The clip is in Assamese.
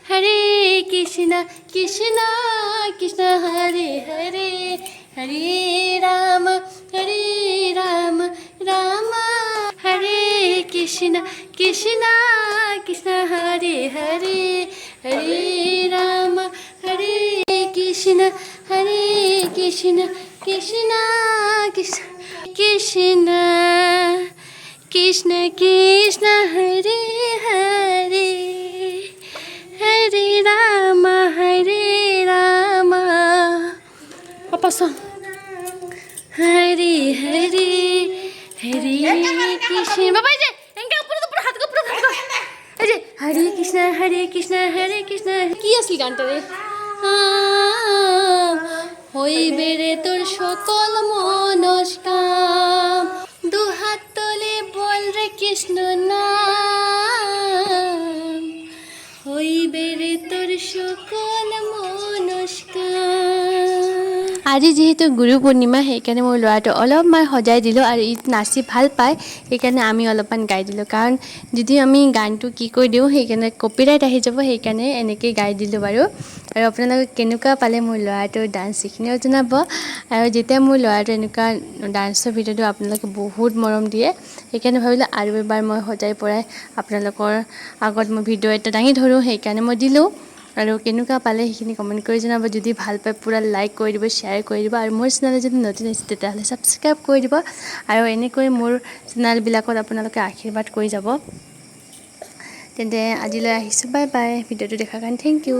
Hare Krishna Krishna Krishna Hare Hare Hare Rama Rama Hare Krishna Krishna Krishna Hare Hare Hare Rama Krishna Krishna Krishna Krishna Krishna Krishna Krishna Hare Hare Hare Rama Papa song Hare Hare Hare Krishna Baba je enka upor hat ko এই যে Hare Krishna Hare Krishna কি আসলি গানটা রে হইবে রে তোর সকল মনস্কাম দুহাত তলে বল রে কৃষ্ণ নাম হইবে রে তোর সকল মনস্কাম আজি যেহেতু গুৰু পূৰ্ণিমা সেইকাৰণে মোৰ ল'ৰাটো অলপমান সজাই দিলোঁ আৰু ই নাচি ভাল পায় সেইকাৰণে আমি অলপমান গাই দিলোঁ কাৰণ যদি আমি গানটো কি কৈ দিওঁ সেইকাৰণে কপিৰাইট আহি যাব সেইকাৰণে এনেকৈ গাই দিলোঁ বাৰু আৰু আপোনালোকে কেনেকুৱা পালে মোৰ ল'ৰাটোৰ ডান্স সেইখিনিও জনাব আৰু যেতিয়া মোৰ ল'ৰাটো এনেকুৱা ডান্সৰ ভিডিঅ'টো আপোনালোকে বহুত মৰম দিয়ে সেইকাৰণে ভাবিলোঁ আৰু এবাৰ মই সজাই পৰাই আপোনালোকৰ আগত মই ভিডিঅ' এটা দাঙি ধৰোঁ সেইকাৰণে মই দিলোঁ আৰু কেনেকুৱা পালে সেইখিনি কমেণ্ট কৰি জনাব যদি ভাল পায় পুৰা লাইক কৰি দিব শ্বেয়াৰ কৰি দিব আৰু মোৰ চেনেল যদি নতুন আছে তেতিয়াহ'লে ছাবস্ক্ৰাইব কৰি দিব আৰু এনেকৈ মোৰ চেনেলবিলাকত আপোনালোকে আশীৰ্বাদ কৰি যাব তেন্তে আজিলৈ আহিছোঁ বাই বাই ভিডিঅ'টো দেখাৰ কাৰণে থেংক ইউ